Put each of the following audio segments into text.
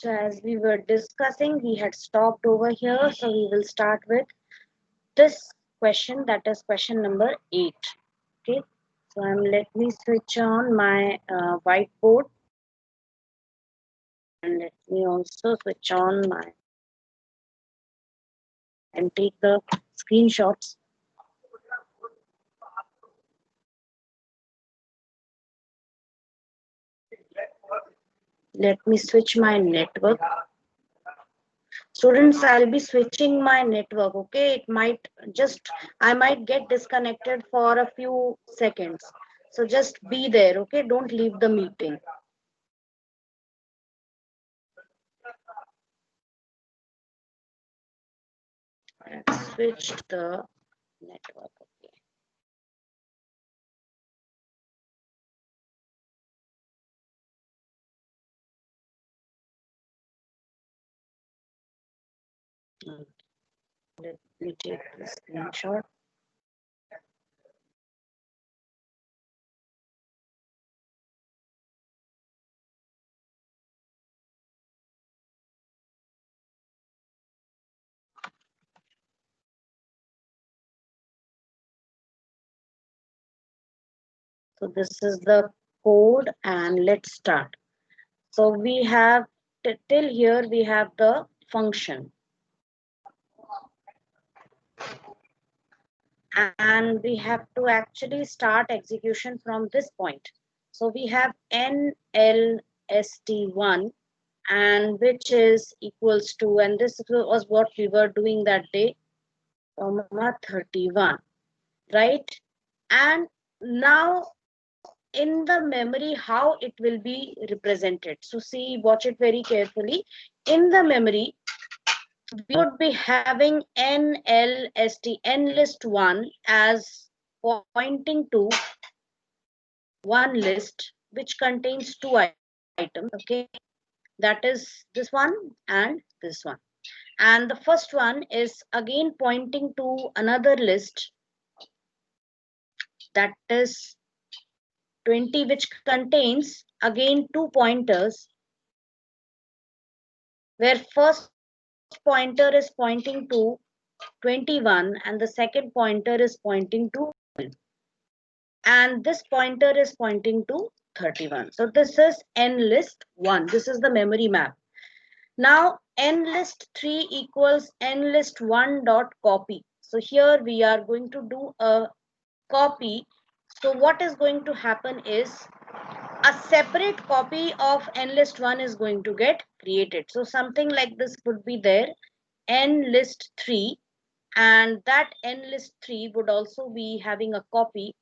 So as we were discussing, we had stopped over here. So we will start with this question, that is question number 8. Okay. So let me switch on my whiteboard, and let me also switch on my and take the screenshots. Let me switch my network. Students, I'll be switching my network. Okay, I might get disconnected for a few seconds. So just be there. Okay, don't leave the meeting. I've switched the network. Okay. Let me take the screenshot. So this is the code, and let's start. So we have till here we have the function, and we have to actually start execution from this point. So we have NLST1, and which is equals to, and this was what we were doing that day, 31, right? And now in the memory, how it will be represented. So see, watch it very carefully. In the memory, we would be having NLST, nlist1, as pointing to one list which contains two items. Okay, that is this one and this one. And the first one is again pointing to another list, that is 20, which contains again two pointers, where first pointer is pointing to 21 and the second pointer is pointing to, and this pointer is pointing to 31. So this is nlist1. This is the memory map. Now nlist3 equals nlist1 dot copy. So here we are going to do a copy. So what is going to happen is a separate copy of nlist1 is going to get created. So something like this would be there, nlist3, and that nlist3 would also be having a copy.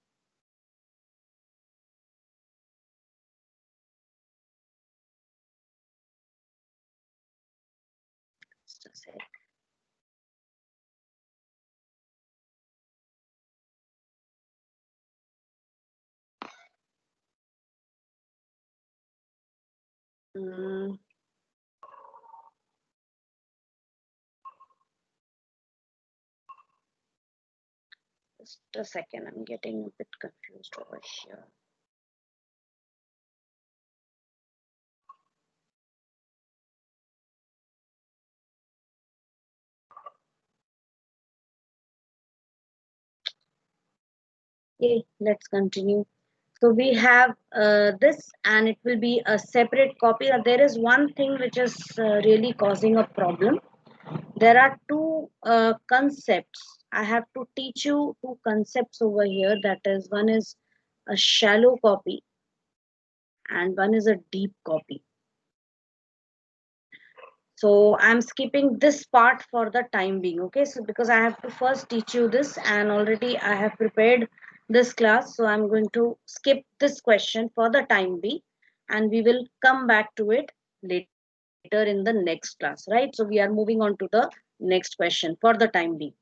Just a sec. Mm, just a second, I'm getting a bit confused over here. Okay, let's continue. So we have this, and it will be a separate copy. There is one thing which is really causing a problem. There are two concepts. I have to teach you two concepts over here. That is, one is a shallow copy and one is a deep copy. So I'm skipping this part for the time being. Okay, so because I have to first teach you this, and already I have prepared this class, so I'm going to skip this question for the time being, and we will come back to it later in the next class, right? So we are moving on to the next question for the time being.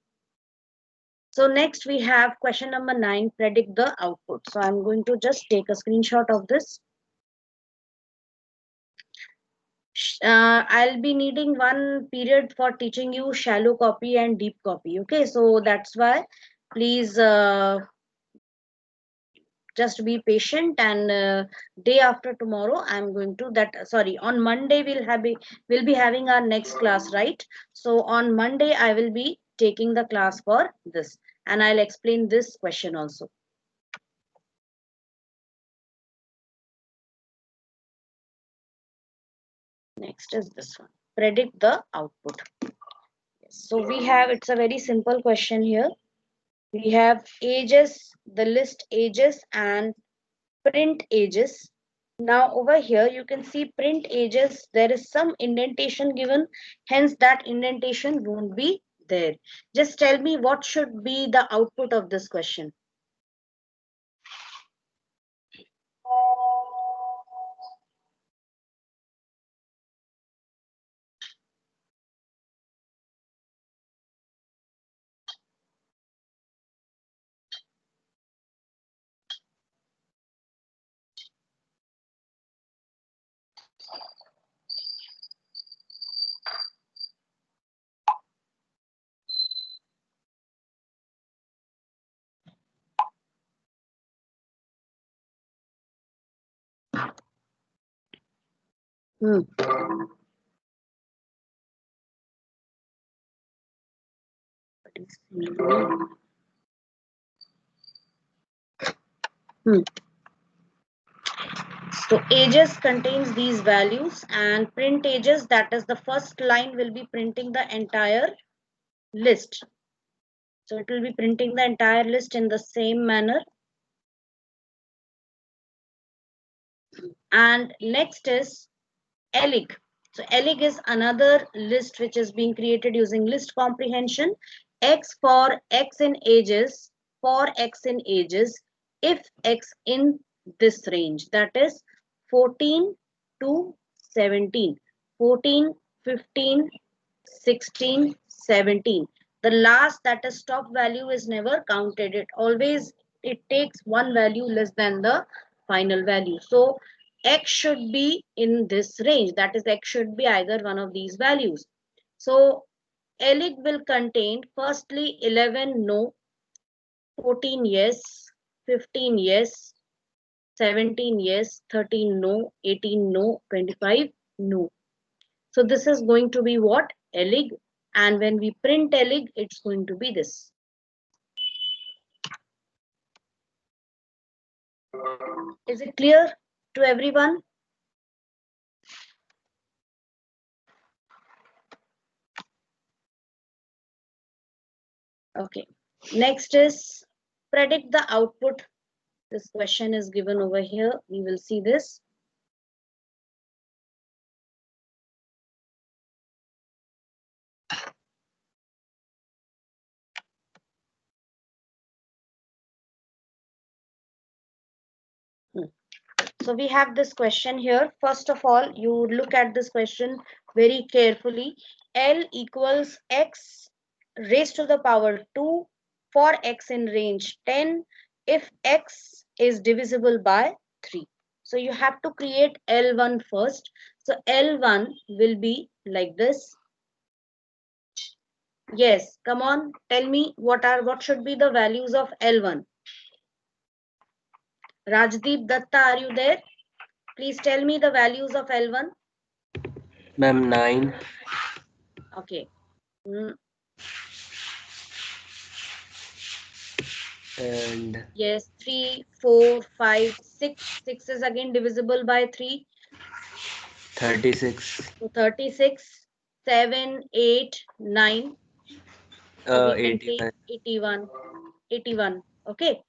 So next we have question number 9, predict the output. So I'm going to just take a screenshot of this. I'll be needing one period for teaching you shallow copy and deep copy. Okay, so that's why please Just be patient, and day after tomorrow I'm going to on Monday we'll be having our next class, right? So on Monday I will be taking the class for this, and I'll explain this question also. Next is this one, predict the output. So it's a very simple question here. We have ages, the list ages, and print ages. Now over here you can see print ages, there is some indentation given, hence that indentation won't be there. Just tell me what should be the output of this question. Hmm. Hmm. So ages contains these values, and print ages, that is the first line, will be printing the entire list. So it will be printing the entire list in the same manner. And next is ELIG. So ELIG is another list which is being created using list comprehension. X for X in ages, for X in ages, if X in this range, that is 14 to 17, 14, 15, 16, 17. The last, that is top value, is never counted. It takes one value less than the final value. So X should be in this range, that is X should be either one of these values. So ELIG will contain firstly 11 no, 14 yes, 15 yes, 17 yes, 13 no, 18 no, 25 no. So this is going to be what? ELIG. And when we print ELIG, it's going to be this. Is it clear to everyone? Okay. Next is predict the output. This question is given over here. We will see this. So we have this question here. First of all, you look at this question very carefully. L equals x raised to the power 2 for x in range 10 if x is divisible by 3. So you have to create L1 first. So L1 will be like this. Yes, come on, tell me what should be the values of L1. Rajdeep Datta, are you there? Please tell me the values of L1. Ma'am, 9. Okay. And Yes, 3, 4, 5, 6. 6 is again divisible by 3. 36. So 36, 7, 8, 9. So we can take 81. 81. 81. Okay.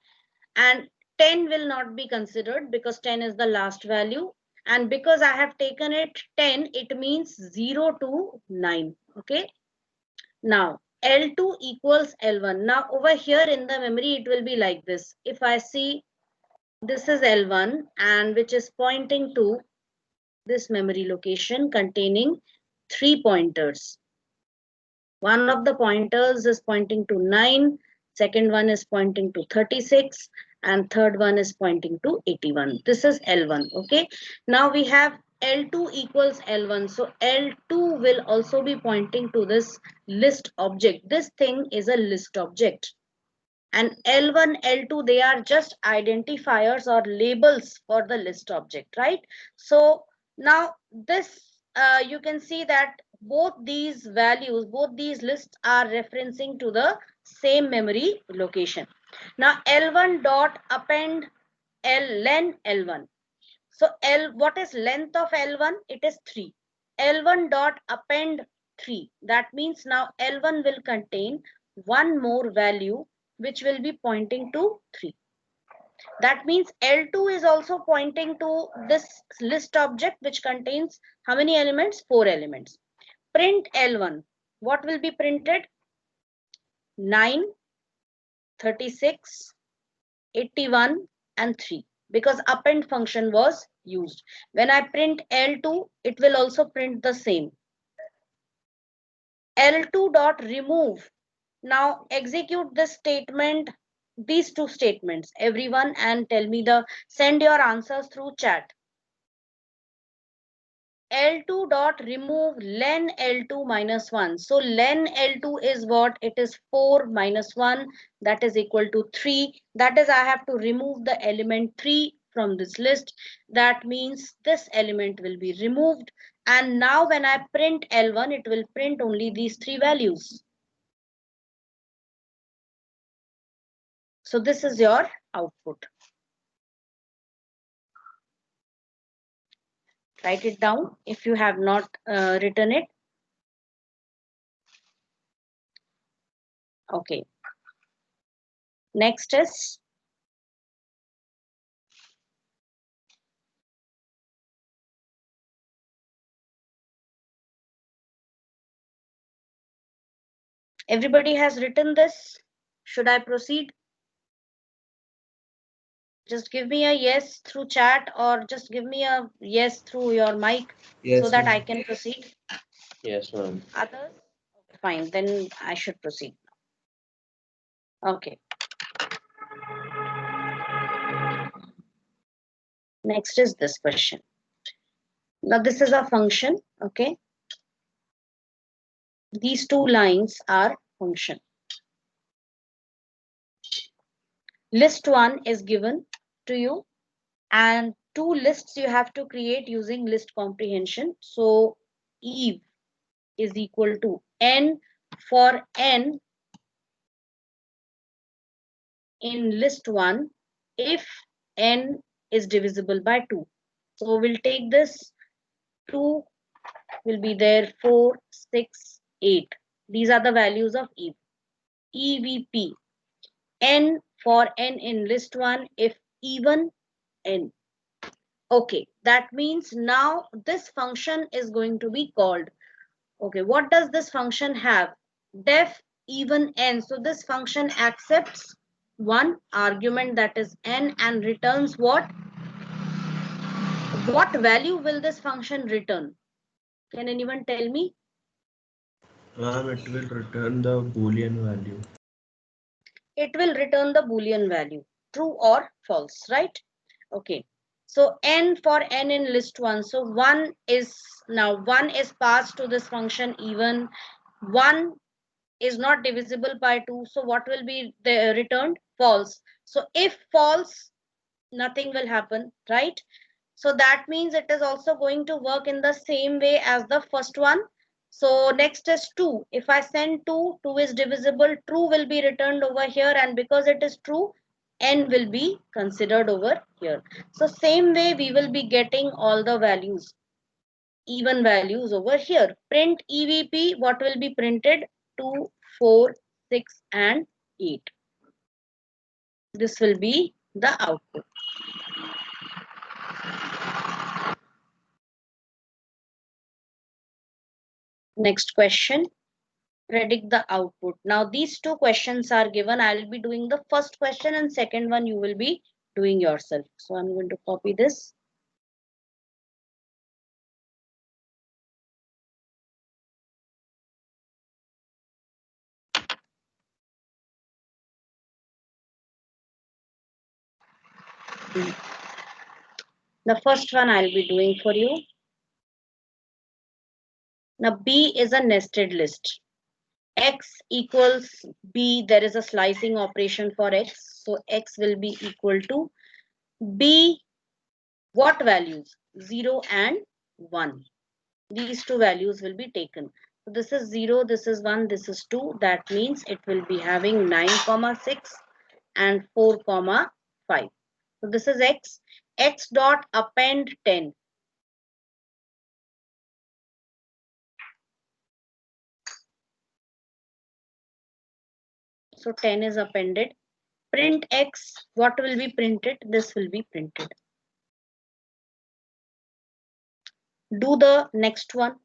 And 10 will not be considered because 10 is the last value. And because I have taken it 10, it means 0 to 9. Okay. Now L2 equals L1. Now over here in the memory, it will be like this. If I see this is L1 and which is pointing to this memory location containing 3 pointers. One of the pointers is pointing to 9, second one is pointing to 36, and third one is pointing to 81. This is L1. Okay. Now we have L2 equals L1. So L2 will also be pointing to this list object. This thing is a list object. And L1, L2, they are just identifiers or labels for the list object, right? So now this, you can see that both these values, both these lists are referencing to the same memory location. Now L1 dot append len L1. So what is length of L1? It is 3. L1 dot append 3. That means now L1 will contain one more value which will be pointing to 3. That means L2 is also pointing to this list object which contains how many elements? 4 elements. Print L1. What will be printed? 9, 36, 81 and 3, because append function was used. When I print L2, it will also print the same. L2 dot remove. Now execute this statement, these two statements, everyone, and tell me send your answers through chat. L2 dot remove len L2 minus 1. So len L2 is what? It is 4 minus 1, that is equal to 3. That is, I have to remove the element 3 from this list. That means this element will be removed. And now when I print L1, it will print only these 3 values. So this is your output. Write it down if you have not written it. Okay. Next is everybody has written this. Should I proceed? Just give me a yes through chat, or just give me a yes through your mic, Yes, so that I ma'am. can proceed. Yes, ma'am. Others? Fine, then I should proceed. Okay. Next is this question. Now this is a function, okay? These two lines are function. List 1 is given to you, and two lists you have to create using list comprehension. So Eve is equal to n for n in list 1 if n is divisible by 2. So we'll take this. 2 will be there, 4, 6, 8. These are the values of Eve. EVP. N for n in list 1 if even n. Okay, that means now this function is going to be called. Okay, what does this function have? Def even n. So this function accepts one argument, that is n, and returns what? What value will this function return? Can anyone tell me? Ma'am, it will return the Boolean value. It will return the Boolean value, true or false, right? Okay. So n for n in list 1. So 1 is passed to this function even. 1 is not divisible by 2. So what will be the returned? False. So if false, nothing will happen, right? So that means it is also going to work in the same way as the first one. So next is 2. If I send 2, 2 is divisible, true will be returned over here, and because it is true, n will be considered over here. So same way we will be getting all the values, even values over here. Print EVP, what will be printed? 2, 4, 6 and 8. This will be the output. Next question. Predict the output. Now these two questions are given. I'll be doing the first question, and second one you will be doing yourself. So I'm going to copy this. The first one I'll be doing for you. Now B is a nested list. x equals b, there is a slicing operation for x, so x will be equal to b, what values? 0 and 1. These two values will be taken. So this is 0, this is 1, this is 2. That means it will be having 9, 6 and 4, 5. So this is x. X dot append 10. So 10 is appended. Print x. What will be printed? This will be printed. Do the next one.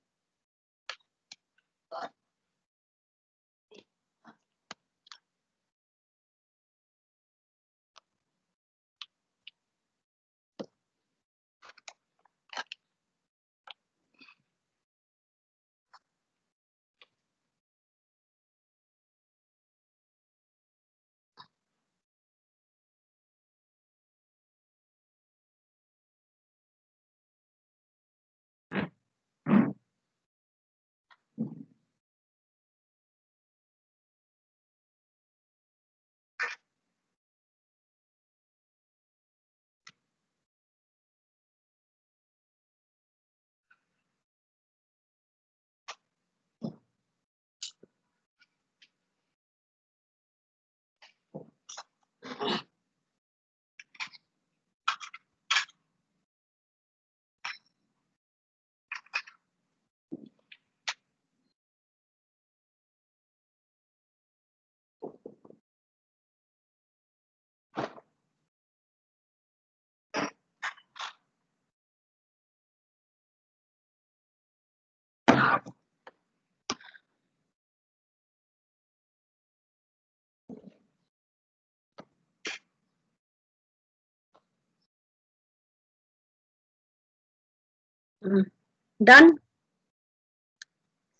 Done.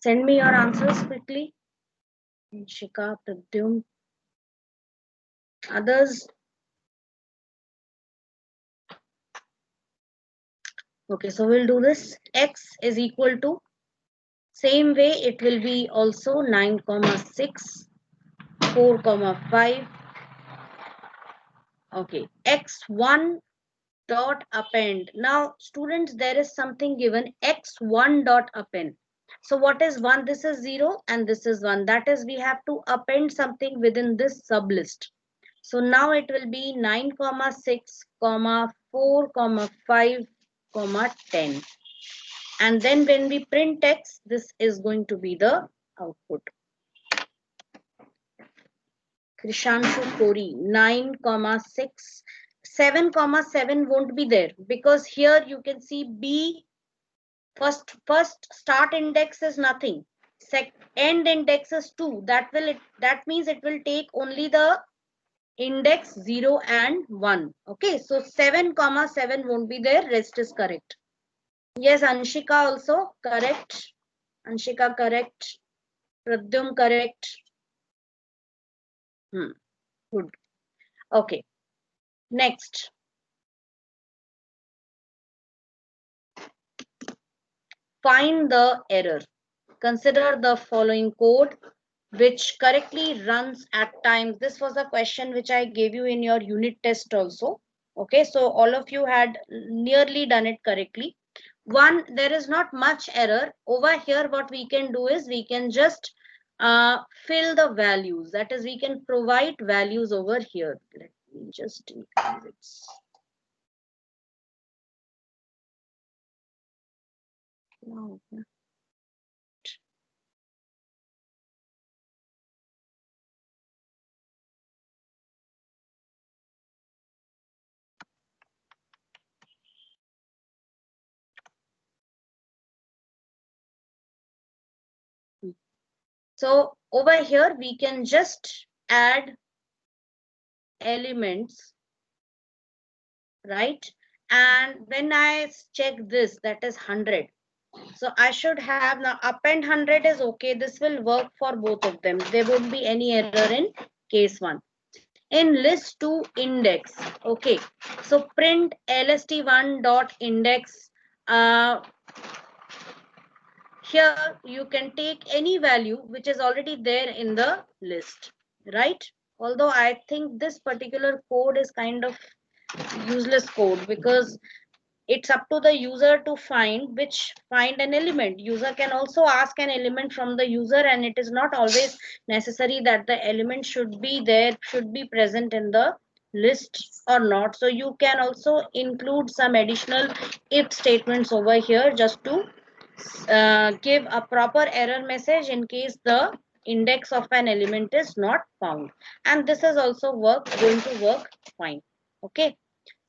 Send me your answers quickly. Shika, Pradyum. Others. Okay, so we'll do this. X is equal to, same way it will be also 9, 6, 4, 5. Okay, x1 dot append. Now students, there is something given, x1 dot append. So what is 1? This is 0 and this is 1. That is, we have to append something within this sub list. So now it will be 9, 6, 4, 5, 10. And then when we print x, this is going to be the output. Krishanshu Kori, 9, 6, 7, 7 won't be there, because here you can see B, first start index is nothing. End index is 2. That means it will take only the index 0 and 1. Okay, so 7, 7 won't be there. Rest is correct. Yes, Anshika also correct. Anshika correct. Pradyum correct. Good. Okay. Next. Find the error. Consider the following code which correctly runs at times. This was a question which I gave you in your unit test also. Okay, so all of you had nearly done it correctly. One, there is not much error. Over here, what we can do is we can just fill the values. That is, we can provide values over here. Let me just increase it. No. So over here, we can just add elements, right? And when I check this, that is 100. So I should have now append 100 is okay. This will work for both of them. There won't be any error in case 1. In list to index, okay. So print lst1 dot index. Here you can take any value which is already there in the list, right? Although I think this particular code is kind of useless code, because it's up to the user to find an element. User can also ask an element from the user, and it is not always necessary that the element should be there, should be present in the list or not. So you can also include some additional if statements over here, just to give a proper error message in case the index of an element is not found. And this is also going to work fine. Okay.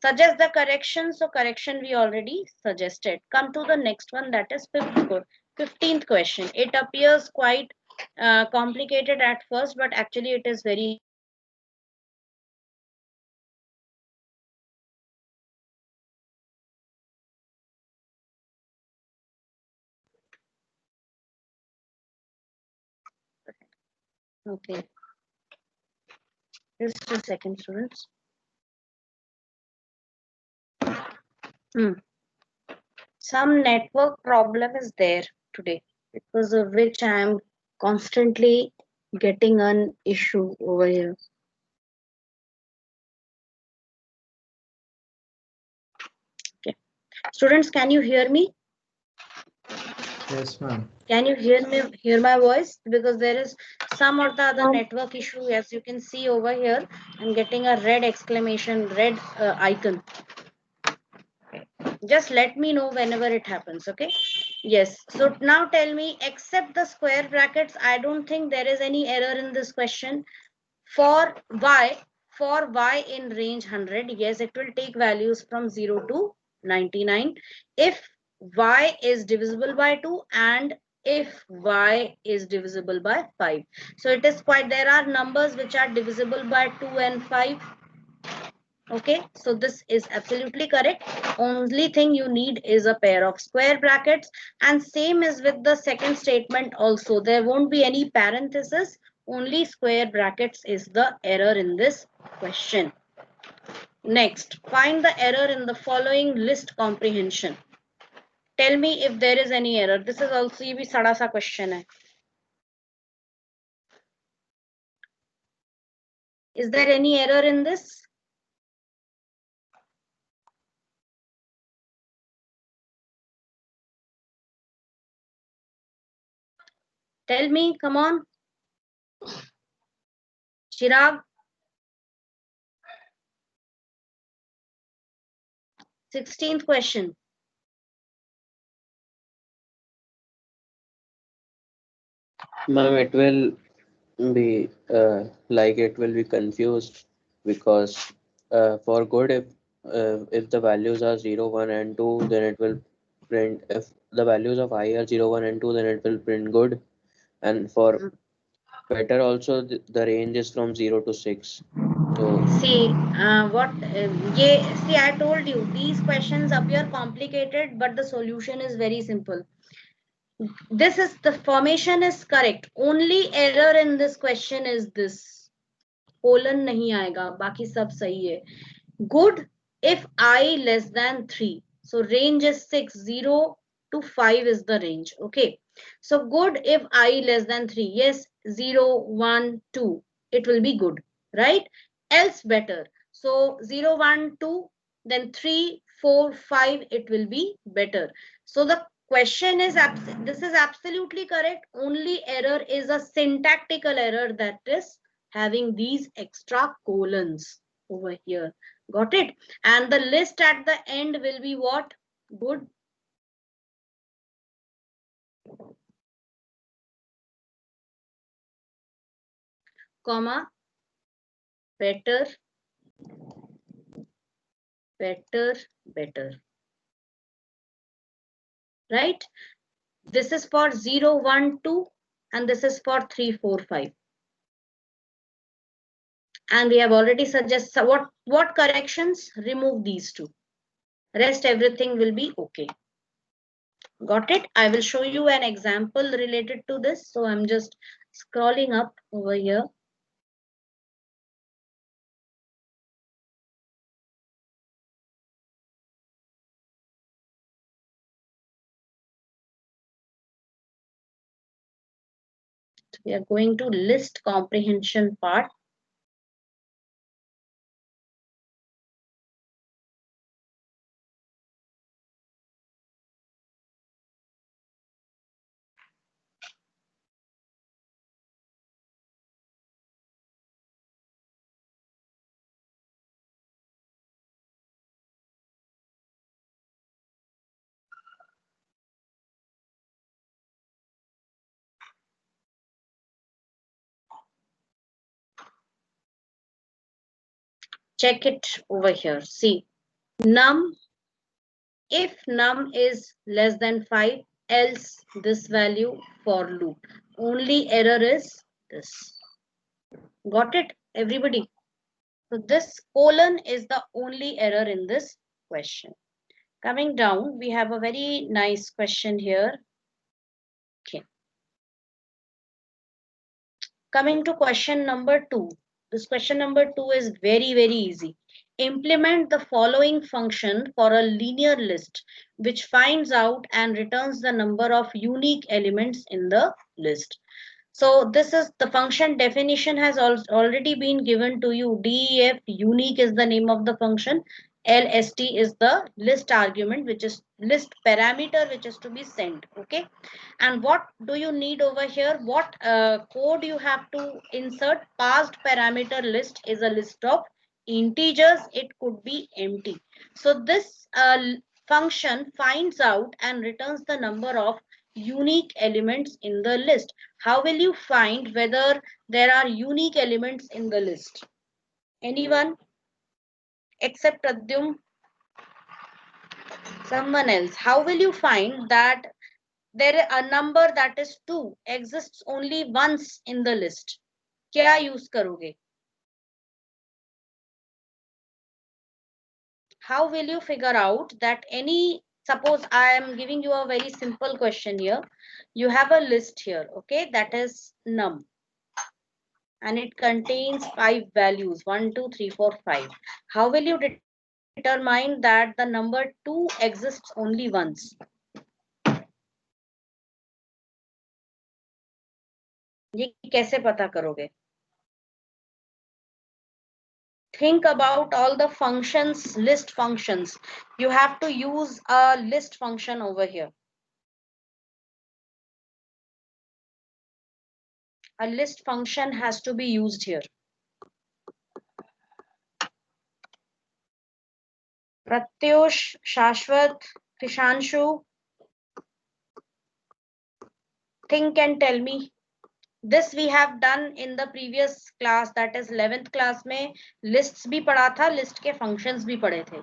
Suggest the correction. So correction we already suggested. Come to the next one, that is 15th question. It appears quite complicated at first, but actually it is very okay. Just a second, students. Hmm. Some network problem is there today, because of which I am constantly getting an issue over here. Okay. Students, can you hear me? Yes, ma'am. Can you hear my voice? Because there is some or the other network issue. As you can see over here, I'm getting a red exclamation, red icon. Just let me know whenever it happens, okay? Yes. So now tell me, except the square brackets, I don't think there is any error in this question. For y in range 100, yes, it will take values from 0 to 99 if y is divisible by 2 and if y is divisible by 5. So it is quite, there are numbers which are divisible by 2 and 5. Okay, so this is absolutely correct. Only thing you need is a pair of square brackets, and same is with the second statement also. There won't be any parenthesis, only square brackets is the error in this question. Next, find the error in the following list comprehension. Tell me if there is any error. This is also ये भी सड़ा सा question है. Is there any error in this? Tell me, come on. Chirag. 16th question. Ma'am, it will be it will be confused because for good, if the values are 0, 1 and 2, then it will print. If the values of I are 0, 1 and 2, then it will print good. And for better also, the range is from 0 to 6. So See, see, I told you these questions appear complicated, but the solution is very simple. This is the formation is correct. Only error in this question is this. Colon नहीं आएगा, बाकी सब सही है. Good if I less than 3. So range is 6, 0 to 5 is the range. Okay. So good if I less than 3. Yes, 0, 1, 2. It will be good, right? Else better. So 0, 1, 2, then 3, 4, 5, it will be better. So the question is, this is absolutely correct. Only error is a syntactical error, that is having these extra colons over here. Got it? And the list at the end will be what? Good. Comma. Better. Better. Better. Right? This is for 0, 1, 2. And this is for 3, 4, 5. And we have already suggested what corrections? Remove these two. Rest everything will be okay. Got it? I will show you an example related to this. So I'm just scrolling up over here. We are going to list comprehension part. Check it over here. See, num, if num is less than 5, else this value for loop. Only error is this. Got it, everybody? So this colon is the only error in this question. Coming down, we have a very nice question here. Okay. Coming to question number 2. This question number 2 is very, very easy. Implement the following function for a linear list which finds out and returns the number of unique elements in the list. So this is the function definition has already been given to you. DEF unique is the name of the function. LST is the list argument, which is list parameter, which is to be sent. Okay. And what do you need over here? What code you have to insert? Passed parameter list is a list of integers. It could be empty. So this function finds out and returns the number of unique elements in the list. How will you find whether there are unique elements in the list? Anyone except Pradyum? Someone else. How will you find that there a number that is 2 exists only once in the list? क्या use करोगे? How will you figure out that any, suppose I am giving you a very simple question here. You have a list here, okay, that is num. And it contains 5 values, 1, 2, 3, 4, 5. How will you determine that the number 2 exists only once? ये कैसे पता करोगे? Think about all the functions, list functions. You have to use a list function over here. A list function has to be used here. Pratyush, Shashwat, Kishanshu, think and tell me. This we have done in the previous class, that is 11th class में lists भी पढ़ा था, list के functions भी पढ़े थे.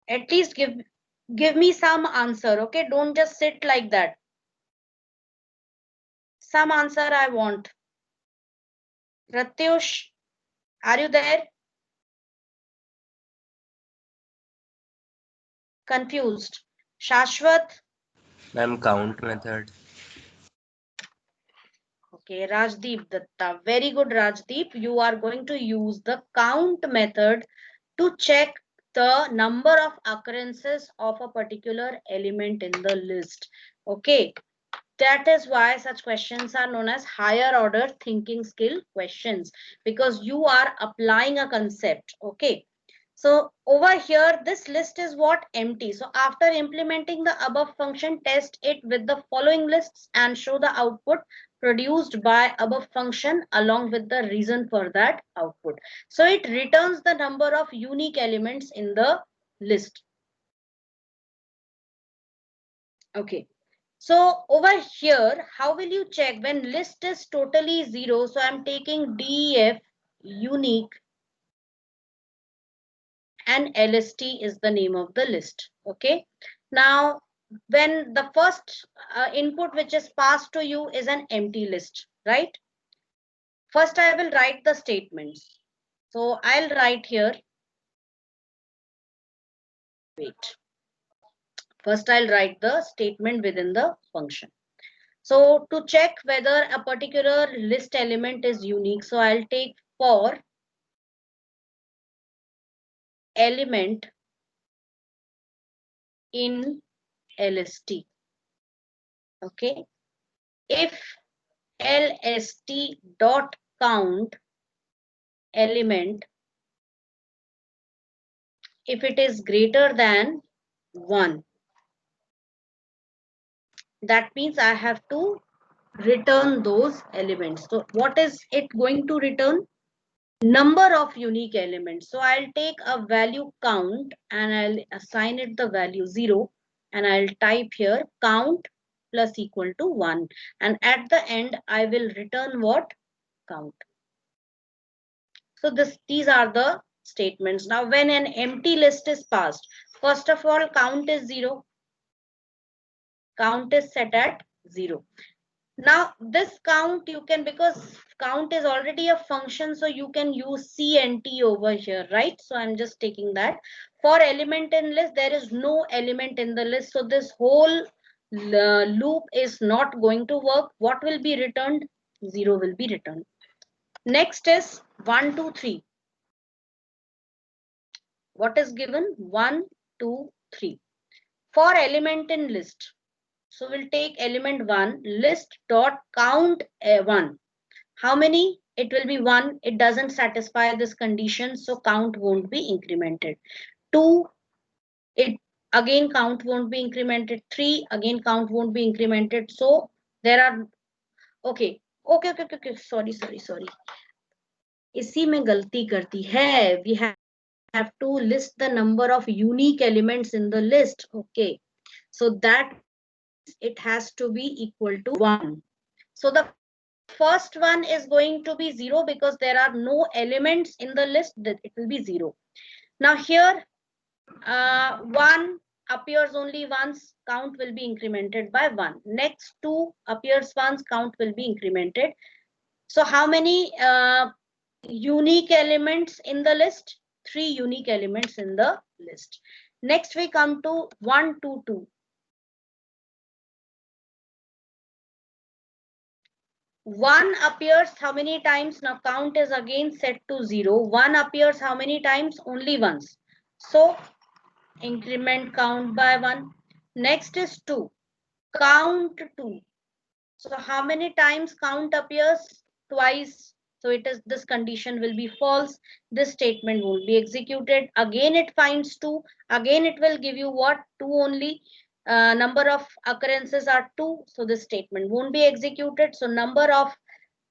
At least give me some answer, okay? Don't just sit like that. Some answer I want. Pratyush, are you there? Confused. Shashwat? Ma'am, count method. Okay, Rajdeep Datta. Very good, Rajdeep. You are going to use the count method to check the number of occurrences of a particular element in the list. Okay, that is why such questions are known as higher order thinking skill questions, because you are applying a concept. Okay. So over here, this list is what? Empty. So after implementing the above function, test it with the following lists and show the output produced by above function along with the reason for that output. So it returns the number of unique elements in the list. Okay. So over here, how will you check when list is totally 0? So I'm taking DEF unique and LST is the name of the list. Okay. Now, when the first input which is passed to you is an empty list, right? First, I will write the statements. So I'll write here. Wait. First, I'll write the statement within the function. So to check whether a particular list element is unique, so I'll take for element in LST. Okay. If LST dot count element, if it is greater than 1, that means I have to return those elements. So what is it going to return? Number of unique elements. So I'll take a value count and I'll assign it the value 0, and I'll type here count plus equal to 1, and at the end I will return what? Count. So these are the statements. Now when an empty list is passed, first of all count is 0. Count is set at 0. Now this count you can, because count is already a function, so you can use CNT over here, right? So I'm just taking that. For element in list, there is no element in the list, so this whole loop is not going to work. What will be returned? 0 will be returned. Next is 1, 2, 3. What is given? 1, 2, 3. For element in list, so we'll take element 1, list dot count 1. How many? It will be 1. It doesn't satisfy this condition, so count won't be incremented. 2, it again count won't be incremented. 3, again count won't be incremented. So there are, okay, sorry. इसी में गलती करती है. We have to list the number of unique elements in the list. Okay, so that it has to be equal to 1. So the first one is going to be 0 because there are no elements in the list, that it will be 0. Now here 1 appears only once, count will be incremented by 1. Next 2 appears once, count will be incremented. So how many unique elements in the list? 3 unique elements in the list. Next we come to 1, 2, 2. 1 appears how many times? Now count is again set to 0. 1 appears how many times? Only once. So increment count by 1. Next is 2. Count 2. So how many times count appears? Twice. So it is, this condition will be false. This statement will be executed. Again it finds 2. Again it will give you what? 2 only. Number of occurrences are 2. So this statement won't be executed. So number of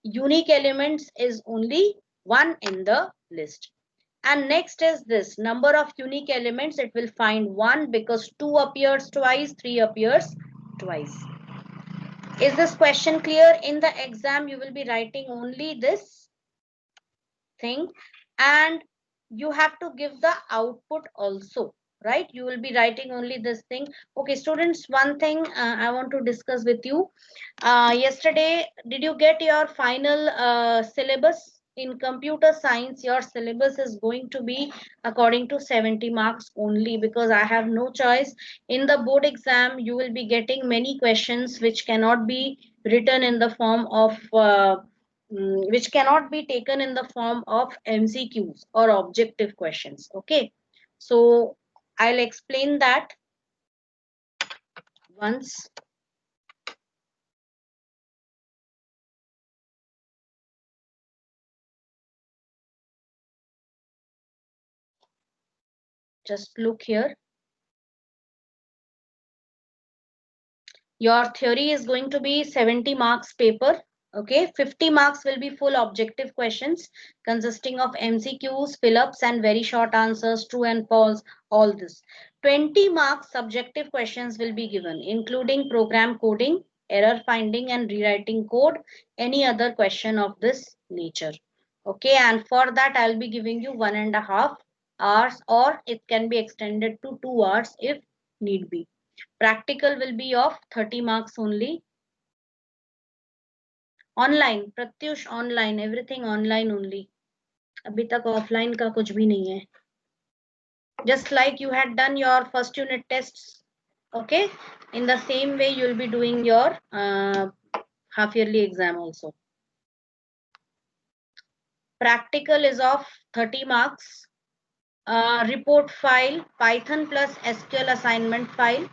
unique elements is only 1 in the list. And next is this number of unique elements. It will find 1 because 2 appears twice, 3 appears twice. Is this question clear? In the exam, you will be writing only this thing, and you have to give the output also, right? You will be writing only this thing. Okay, students, one thing I want to discuss with you. Yesterday, did you get your final syllabus? In computer science, your syllabus is going to be according to 70 marks only, because I have no choice. In the board exam, you will be getting many questions which cannot be written in the form of which cannot be taken in the form of MCQs or objective questions. Okay, so I'll explain that once. Just look here. Your theory is going to be 70 marks paper. Okay, 50 marks will be full objective questions consisting of MCQs, fill-ups, and very short answers, true and false, all this. 20 marks subjective questions will be given, including program coding, error finding and rewriting code, any other question of this nature. Okay, and for that I'll be giving you 1.5 hours, or it can be extended to 2 hours if need be. Practical will be of 30 marks only. Online, Pratyush, online, everything online only. अभी तक offline का कुछ भी नहीं है. Just like you had done your first unit tests, okay? In the same way, you will be doing your half-yearly exam also. Practical is of 30 marks. report file, Python plus SQL assignment file.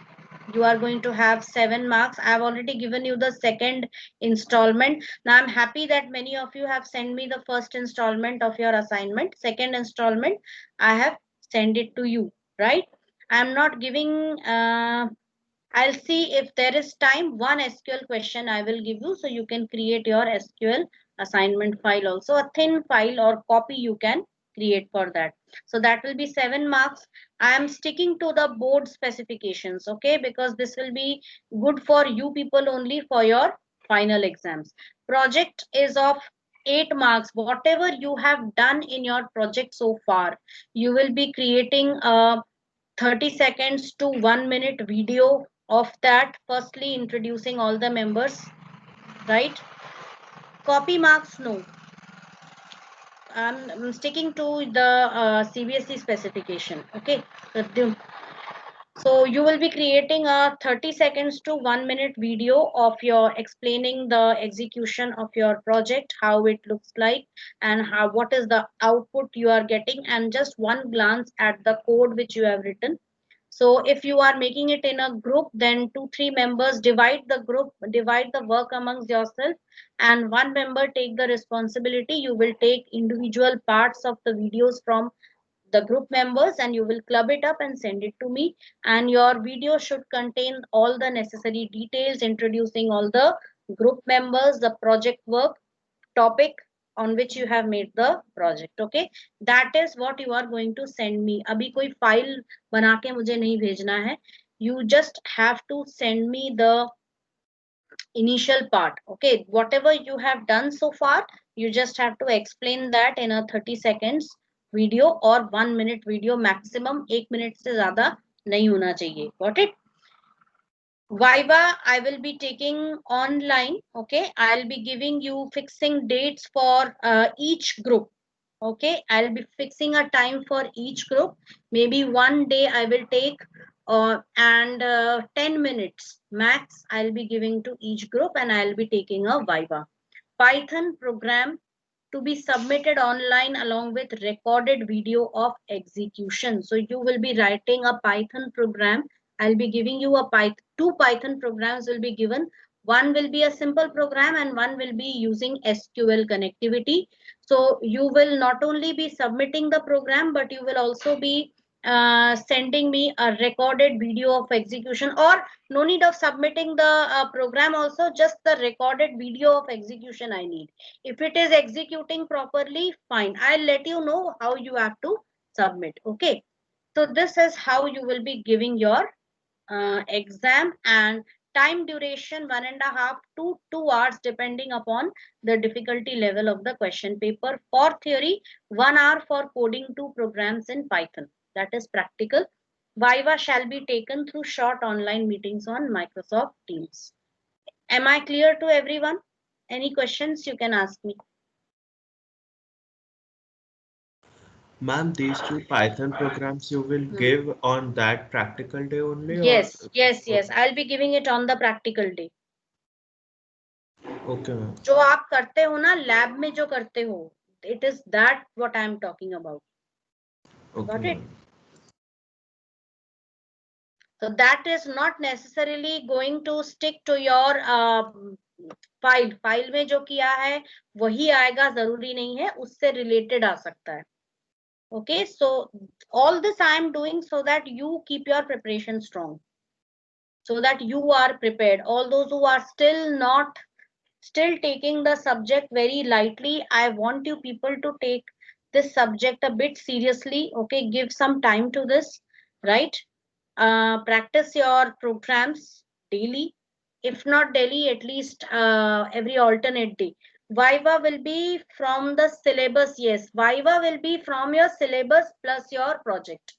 You are going to have 7 marks. I have already given you the second installment. Now I'm happy that many of you have sent me the first installment of your assignment. Second installment, I have sent it to you, right? I'm not giving, I'll see if there is time. One SQL question I will give you so you can create your SQL assignment file also. A thin file or copy you can create for that. So that will be 7 marks. I am sticking to the board specifications, okay, because this will be good for you people only for your final exams. Project is of 8 marks. Whatever you have done in your project so far, you will be creating a 30 seconds to 1 minute video of that, firstly introducing all the members, right? Copy marks, no. I'm sticking to the CBSE specification, okay? So you will be creating a 30 seconds to 1 minute video of your explaining the execution of your project, how it looks like, and how what is the output you are getting, and just one glance at the code which you have written. So if you are making it in a group, then 2-3 members divide the group, divide the work amongst yourself, and one member take the responsibility. You will take individual parts of the videos from the group members and you will club it up and send it to me. And your video should contain all the necessary details, introducing all the group members, the project work, topic on which you have made the project. Okay, that is what you are going to send me. अभी कोई file बना के मुझे नहीं भेजना है. You just have to send me the initial part. Okay, whatever you have done so far, you just have to explain that in a 30 seconds video or 1 minute video maximum. 1 minute से ज़्यादा नहीं होना चाहिए. Got it? Viva, I will be taking online. Okay, I'll be giving you fixing dates for each group. Okay, I'll be fixing a time for each group. Maybe one day I will take and 10 minutes max I'll be giving to each group, and I'll be taking a Viva. Python program to be submitted online along with recorded video of execution. So you will be writing a Python program. I'll be giving you a two Python programs will be given. One will be a simple program and one will be using SQL connectivity. So you will not only be submitting the program, but you will also be sending me a recorded video of execution, or no need of submitting the program also, just the recorded video of execution I need. If it is executing properly, fine. I'll let you know how you have to submit. Okay. So this is how you will be giving your exam, and time duration 1.5 to 2 hours depending upon the difficulty level of the question paper. For theory, 1 hour for coding 2 programs in Python. That is practical. Viva shall be taken through short online meetings on Microsoft Teams. Am I clear to everyone? Any questions you can ask me? Ma'am, these two Python programs you will give on that practical day only? Yes, or yes. I'll be giving it on the practical day. Okay, ma'am. जो आप करते हो ना lab में जो करते हो, it is that what I am talking about. Okay, Got it? ma'am. So that is not necessarily going to stick to your file में जो किया है वही आएगा, जरूरी नहीं है, उससे related आ सकता है. Okay, so all this I am doing so that you keep your preparation strong, so that you are prepared. All those who are still taking the subject very lightly, I want you people to take this subject a bit seriously. Okay, give some time to this, right? Practice your programs daily, if not daily, at least every alternate day. Viva will be from the syllabus. Yes, Viva will be from your syllabus plus your project.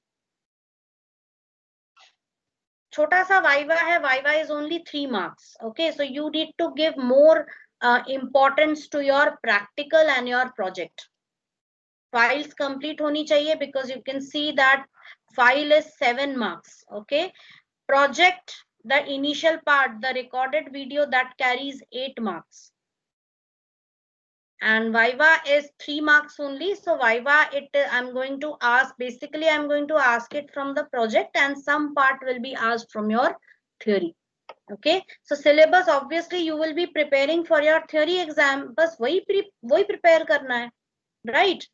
छोटा सा Viva है. Viva is only 3 marks. Okay, so you need to give more importance to your practical and your project. Files complete honi chahiye, because you can see that file is 7 marks. Okay, project, the initial part, the recorded video, that carries 8 marks. and Viva is 3 marks only. So Viva, I'm going to ask, basically I'm going to ask it from the project and some part will be asked from your theory. Okay, so syllabus obviously you will be preparing for your theory exam, बस वही prepare करना है, right?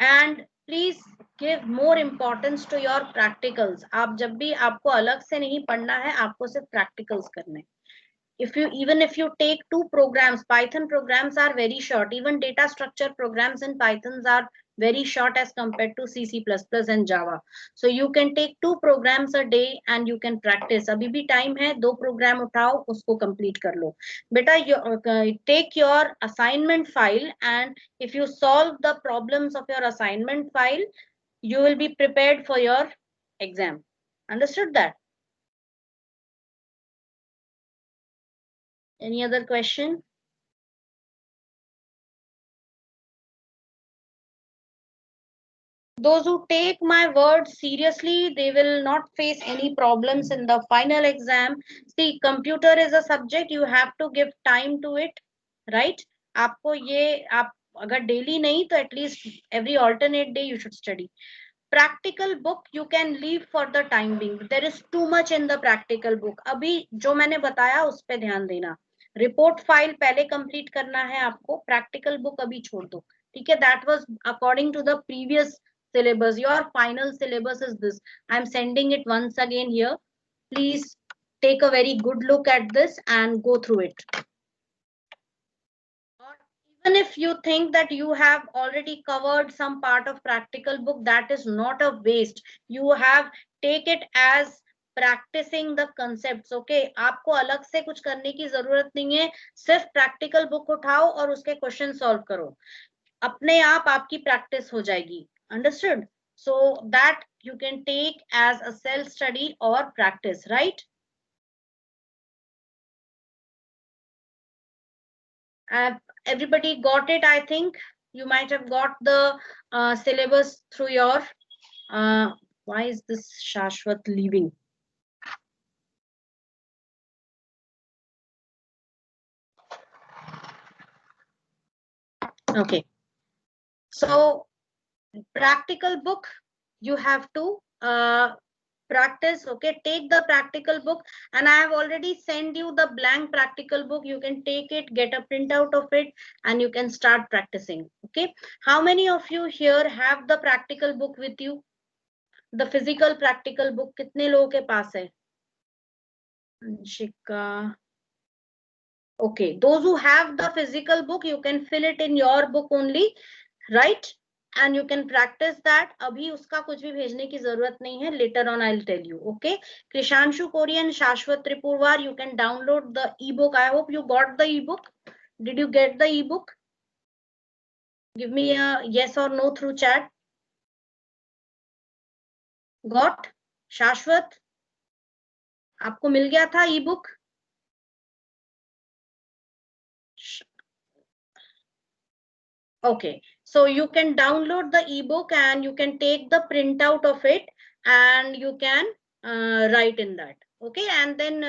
And please give more importance to your practicals. आप जब भी, आपको अलग से नहीं पढ़ना है, आपको सिर्फ practicals करने हैं. Even if you take 2 programs, Python programs are very short. Even data structure programs in Python are very short as compared to C, C++ and Java. So you can take 2 programs a day and you can practice. अभी भी time है, 2 program उठाओ, उसको complete कर लो. बेटा, take your assignment file and if you solve the problems of your assignment file, you will be prepared for your exam. Understood that? Any other question? Those who take my words seriously, they will not face any problems in the final exam. See, computer is a subject, you have to give time to it, right? आपको ये, आप अगर daily नहीं तो at least every alternate day you should study. Practical book you can leave for the time being. There is too much in the practical book. अभी जो मैंने बताया उस पे ध्यान देना. Report file पहले complete करना है आपको, practical book अभी छोड़ दो, ठीक है? That was according to the previous syllabus. Your final syllabus is this. I'm sending it once again here. Please take a very good look at this and go through it. Even if you think that you have already covered some part of practical book, that is not a waste. You have take it as practicing the concepts. Okay, आपको अलग से कुछ करने की जरूरत नहीं है, सिर्फ practical book उठाओ और उसके क्वेश्चन सॉल्व करो, अपने आप आपकी प्रैक्टिस हो जाएगी. Understood? So that you can take as a self study or practice, right? Everybody got it? I think you might have got the syllabus through your why is this Shashwat leaving? Okay, so practical book you have to practice. Okay, take the practical book and I have already sent you the blank practical book. You can take it, get a printout of it and you can start practicing. Okay, how many of you here have the practical book with you? The physical practical book कितने लोगों के पास है? Anshika. Okay, those who have the physical book, you can fill it in your book only, right? And you can practice that. अभी उसका कुछ भी भेजने की जरूरत नहीं है. Later on, I'll tell you. Okay. Krishanshu Korean, Shashwat Tripurwar, you can download the ebook. I hope you got the ebook. Did you get the ebook? Give me a yes or no through chat. Got? Shashwat? आपको मिल गया था ebook? Okay, so you can download the ebook and you can take the printout of it and you can write in that. Okay, and then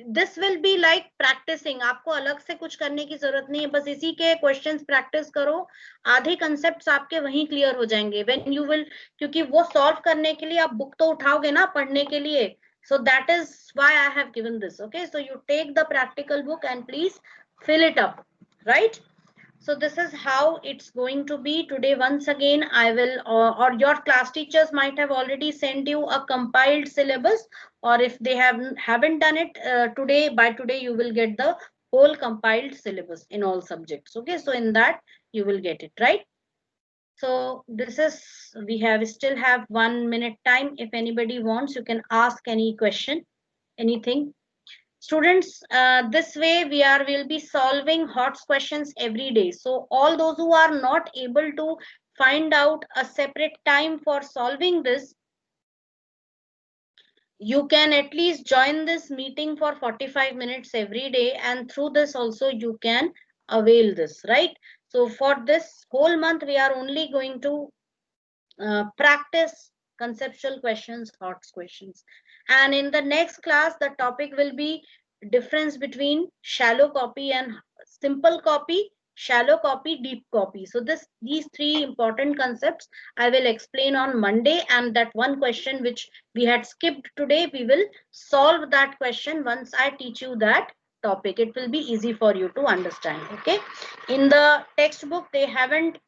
this will be like practicing. आपको अलग से कुछ करने की जरूरत नहीं है, बस इसी के questions practice करो, आधे concepts आपके वहीं clear हो जाएंगे. When you will, क्योंकि वो solve करने के लिए आप book तो उठाओगे ना पढ़ने के लिए. So that is why I have given this. Okay, so you take the practical book and please fill it up, right? So this is how it's going to be today. Once again, I will, or your class teachers might have already sent you a compiled syllabus, or if they haven't done it today, by today you will get the whole compiled syllabus in all subjects. Okay, so in that you will get it, right? So this is, we still have 1 minute time. If anybody wants, you can ask any question, anything. Students, this way we'll be solving HOTS questions every day. So all those who are not able to find out a separate time for solving this, you can at least join this meeting for 45 minutes every day, and through this also you can avail this, right? So for this whole month, we are only going to practice conceptual questions, HOTS questions. And in the next class, the topic will be difference between shallow copy and simple copy, shallow copy, deep copy. So these three important concepts I will explain on Monday, and that one question which we had skipped today, we will solve that question once I teach you that topic. It will be easy for you to understand. Okay. In the textbook, they haven't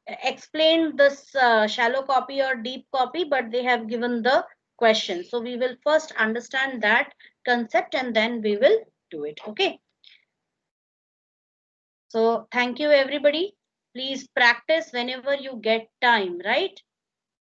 explained this shallow copy or deep copy, but they have given the question. So we will first understand that concept and then we will do it. Okay. So thank you everybody. Please practice whenever you get time, right?